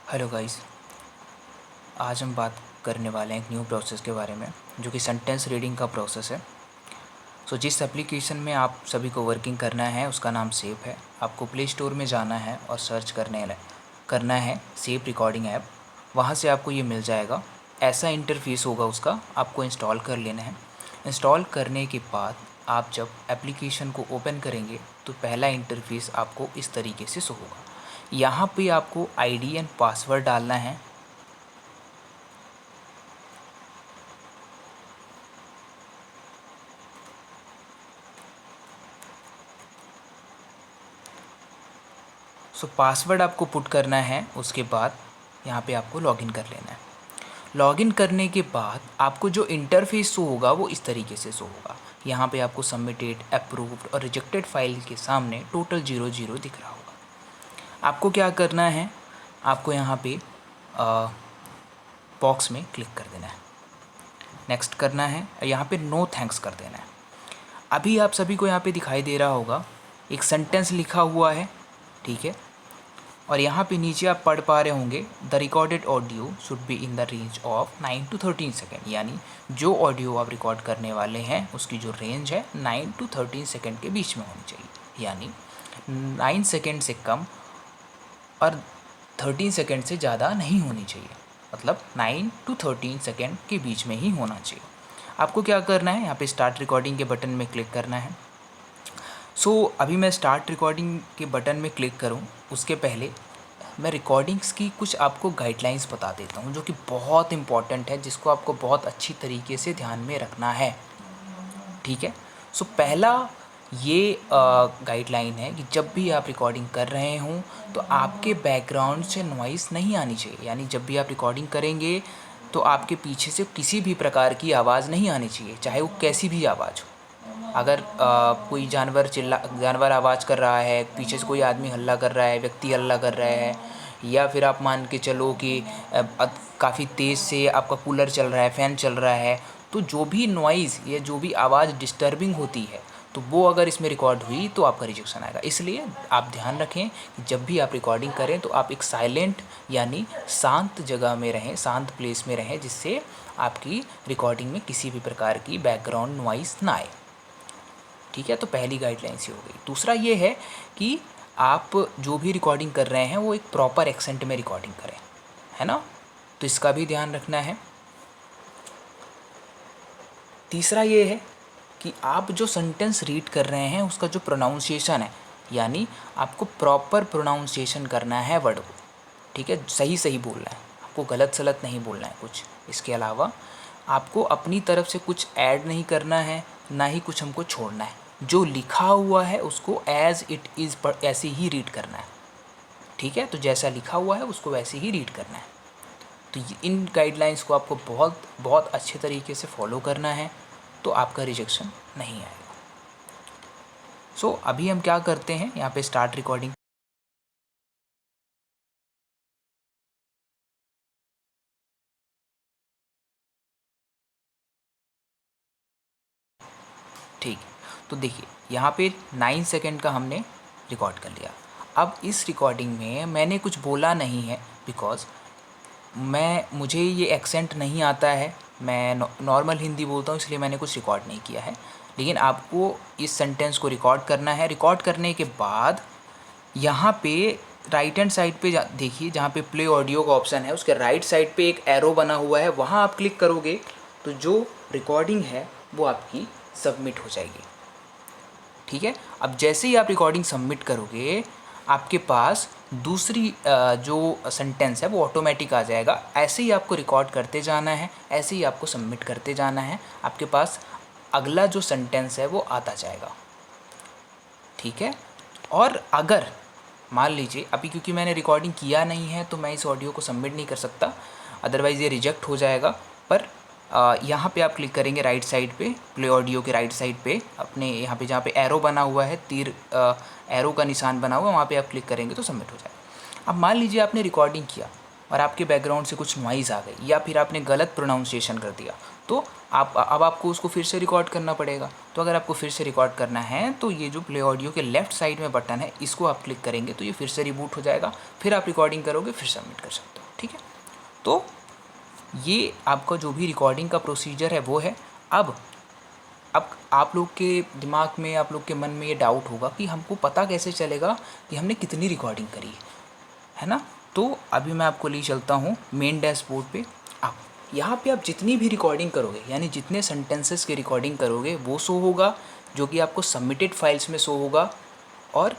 Hello guys. आज हम बात करने वाले हैं एक न्यू प्रोसेस के बारे में जो कि सेंटेंस रीडिंग का प्रोसेस है। जिस एप्लीकेशन में आप सभी को वर्किंग करना है उसका नाम सेप है। आपको प्ले स्टोर में जाना है और सर्च करना है सेप रिकॉर्डिंग ऐप। वहाँ से आपको ये मिल जाएगा। ऐसा इंटरफेस होगा उसका, आपको इंस्टॉल कर लेना है। इंस्टॉल करने के बाद आप जब एप्लीकेशन को ओपन करेंगे तो पहला इंटरफेस आपको इस तरीके से शो होगा। यहाँ पे आपको आईडी एंड पासवर्ड डालना है। पासवर्ड आपको पुट करना है। उसके बाद यहाँ पे आपको लॉगिन कर लेना है। लॉगिन करने के बाद आपको जो इंटरफेस शो होगा वो इस तरीके से शो होगा। यहाँ पे आपको सबमिटेड, अप्रूव्ड और रिजेक्टेड फाइल के सामने टोटल 0 दिख रहा होगा। आपको क्या करना है, आपको यहाँ पे बॉक्स में क्लिक कर देना है, नेक्स्ट करना है, यहाँ पे नो थैंक्स कर देना है। अभी आप सभी को यहाँ पे दिखाई दे रहा होगा एक सेंटेंस लिखा हुआ है, ठीक है। और यहाँ पे नीचे आप पढ़ पा रहे होंगे the recorded audio should be in the range of 9 to 13 second, यानी जो ऑडियो आप रिकॉर्ड करने वाले हैं उसकी जो रेंज है 9 to 13 सेकेंड के बीच में होनी चाहिए, यानी 9 सेकेंड से कम और 13 सेकेंड से ज़्यादा नहीं होनी चाहिए, मतलब 9 to 13 सेकेंड के बीच में ही होना चाहिए। आपको क्या करना है, यहाँ पे स्टार्ट रिकॉर्डिंग के बटन में क्लिक करना है। अभी मैं स्टार्ट रिकॉर्डिंग के बटन में क्लिक करूँ उसके पहले मैं रिकॉर्डिंग्स की कुछ आपको गाइडलाइंस बता देता हूँ जो कि बहुत इम्पॉर्टेंट है, जिसको आपको बहुत अच्छी तरीके से ध्यान में रखना है, ठीक है। पहला ये गाइडलाइन है कि जब भी आप रिकॉर्डिंग कर रहे हों तो आपके बैकग्राउंड से नॉइज़ नहीं आनी चाहिए, यानी जब भी आप रिकॉर्डिंग करेंगे तो आपके पीछे से किसी भी प्रकार की आवाज़ नहीं आनी चाहिए, चाहे वो कैसी भी आवाज़ हो। अगर कोई जानवर आवाज़ कर रहा है, पीछे से कोई आदमी हल्ला कर रहा है, व्यक्ति हल्ला कर रहा है, या फिर आप मान के चलो कि काफ़ी तेज़ से आपका कूलर चल रहा है, फ़ैन चल रहा है, तो जो भी नॉइज़ या जो भी आवाज़ डिस्टर्बिंग होती है तो वो अगर इसमें रिकॉर्ड हुई तो आपका रिजेक्शन आएगा। इसलिए आप ध्यान रखें कि जब भी आप रिकॉर्डिंग करें तो आप एक साइलेंट यानी शांत जगह में रहें, शांत प्लेस में रहें, जिससे आपकी रिकॉर्डिंग में किसी भी प्रकार की बैकग्राउंड नॉइज़ ना आए, ठीक है। तो पहली गाइडलाइंस ये हो गई। दूसरा ये है कि आप जो भी रिकॉर्डिंग कर रहे हैं वो एक प्रॉपर एक्सेंट में रिकॉर्डिंग करें, है ना, तो इसका भी ध्यान रखना है। तीसरा ये है कि आप जो सेंटेंस रीड कर रहे हैं उसका जो प्रोनाउंसिएशन है, यानी आपको प्रॉपर प्रोनाउंसिएशन करना है वर्ड को, ठीक है, सही सही बोलना है, आपको गलत सलत नहीं बोलना है कुछ। इसके अलावा आपको अपनी तरफ से कुछ ऐड नहीं करना है, ना ही कुछ हमको छोड़ना है। जो लिखा हुआ है उसको एज़ इट इज़ ऐसे ही रीड करना है, ठीक है। तो जैसा लिखा हुआ है उसको वैसे ही रीड करना है। तो इन गाइडलाइंस को आपको बहुत बहुत अच्छे तरीके से फॉलो करना है, तो आपका रिजेक्शन नहीं आएगा। अभी हम क्या करते हैं, यहाँ पे स्टार्ट रिकॉर्डिंग, ठीक। तो देखिए यहाँ पे 9 सेकेंड का हमने रिकॉर्ड कर लिया। अब इस रिकॉर्डिंग में मैंने कुछ बोला नहीं है, बिकॉज़ मुझे ये एक्सेंट नहीं आता है, मैं नॉर्मल हिंदी बोलता हूँ, इसलिए मैंने कुछ रिकॉर्ड नहीं किया है। लेकिन आपको इस सेंटेंस को रिकॉर्ड करना है। रिकॉर्ड करने के बाद यहाँ पे राइट हैंड साइड पे देखिए, जहाँ पे प्ले ऑडियो का ऑप्शन है उसके राइट साइड पे एक एरो बना हुआ है, वहाँ आप क्लिक करोगे तो जो रिकॉर्डिंग है वो आपकी सबमिट हो जाएगी, ठीक है। अब जैसे ही आप रिकॉर्डिंग सबमिट करोगे आपके पास दूसरी जो सेंटेंस है वो ऑटोमेटिक आ जाएगा। ऐसे ही आपको रिकॉर्ड करते जाना है, ऐसे ही आपको सबमिट करते जाना है, आपके पास अगला जो सेंटेंस है वो आता जाएगा, ठीक है। और अगर मान लीजिए अभी क्योंकि मैंने रिकॉर्डिंग किया नहीं है तो मैं इस ऑडियो को सबमिट नहीं कर सकता, अदरवाइज़ ये रिजेक्ट हो जाएगा। पर यहाँ पे आप क्लिक करेंगे राइट साइड पे, प्ले ऑडियो के राइट साइड पे, अपने यहाँ पे जहाँ पे एरो बना हुआ है, तीर एरो का निशान बना हुआ है, वहाँ पे आप क्लिक करेंगे तो सबमिट हो जाएगा। अब मान लीजिए आपने रिकॉर्डिंग किया और आपके बैकग्राउंड से कुछ नॉइज़ आ गई या फिर आपने गलत प्रोनाउंसिएशन कर दिया, तो अब आपको उसको फिर से रिकॉर्ड करना पड़ेगा। तो अगर आपको फिर से रिकॉर्ड करना है तो ये जो प्ले ऑडियो के लेफ्ट साइड में बटन है इसको आप क्लिक करेंगे तो ये फिर से रिबूट हो जाएगा, फिर आप रिकॉर्डिंग करोगे, फिर सबमिट कर सकते हो। ठीक है, तो ये आपका जो भी रिकॉर्डिंग का प्रोसीजर है वो है। अब आप लोग के दिमाग में, आप लोग के मन में ये डाउट होगा कि हमको पता कैसे चलेगा कि हमने कितनी रिकॉर्डिंग करी है ना। तो अभी मैं आपको ले चलता हूँ मेन डैशबोर्ड पे। आप यहाँ पे आप जितनी भी रिकॉर्डिंग करोगे, यानी जितने सेंटेंसेस की रिकॉर्डिंग करोगे वो शो होगा, जो कि आपको सबमिटेड फाइल्स में शो होगा। और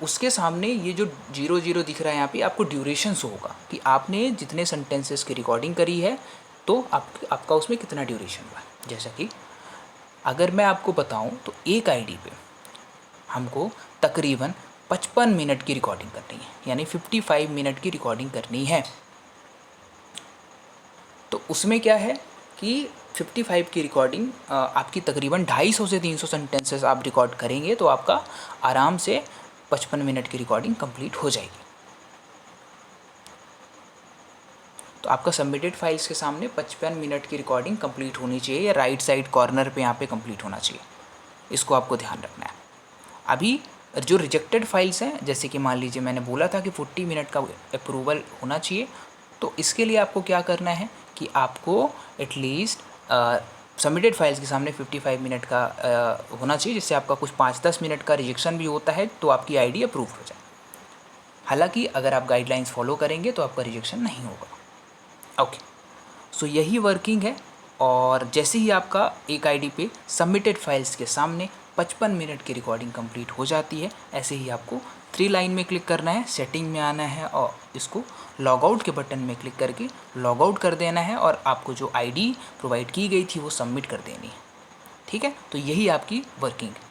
उसके सामने ये जो 00 दिख रहा है यहाँ पे, आपको ड्यूरेशन शो होगा कि आपने जितने सेंटेंसेस की रिकॉर्डिंग करी है तो आपका उसमें कितना ड्यूरेशन हुआ। जैसा कि अगर मैं आपको बताऊं तो एक आईडी पे हमको तकरीबन 55 मिनट की रिकॉर्डिंग करनी है, यानी 55 मिनट की रिकॉर्डिंग करनी है। तो उसमें क्या है कि 55 की रिकॉर्डिंग आपकी तकरीबन 250 से 300 सेंटेंसेस आप रिकॉर्ड करेंगे तो आपका आराम से 55 मिनट की रिकॉर्डिंग कंप्लीट हो जाएगी। तो आपका सबमिटेड फाइल्स के सामने 55 मिनट की रिकॉर्डिंग कंप्लीट होनी चाहिए, या राइट साइड कॉर्नर पे यहाँ पे कंप्लीट होना चाहिए। इसको आपको ध्यान रखना है। अभी जो रिजेक्टेड फाइल्स हैं, जैसे कि मान लीजिए मैंने बोला था कि 40 मिनट का अप्रूवल होना चाहिए, तो इसके लिए आपको क्या करना है कि आपको एटलीस्ट सबमिटेड फाइल्स के सामने 55 मिनट का होना चाहिए, जिससे आपका कुछ 5-10 मिनट का रिजेक्शन भी होता है तो आपकी आईडी अप्रूव हो जाए। हालांकि अगर आप गाइडलाइंस फॉलो करेंगे तो आपका रिजेक्शन नहीं होगा। ओके, सो यही वर्किंग है। और जैसे ही आपका एक आईडी पे सबमिटेड फाइल्स के सामने 55 मिनट की रिकॉर्डिंग कंप्लीट हो जाती है, ऐसे ही आपको 3 लाइन में क्लिक करना है, सेटिंग में आना है और इसको लॉग आउट के बटन में क्लिक करके लॉग आउट कर देना है, और आपको जो आईडी प्रोवाइड की गई थी वो सबमिट कर देनी है। ठीक है, तो यही आपकी वर्किंग है।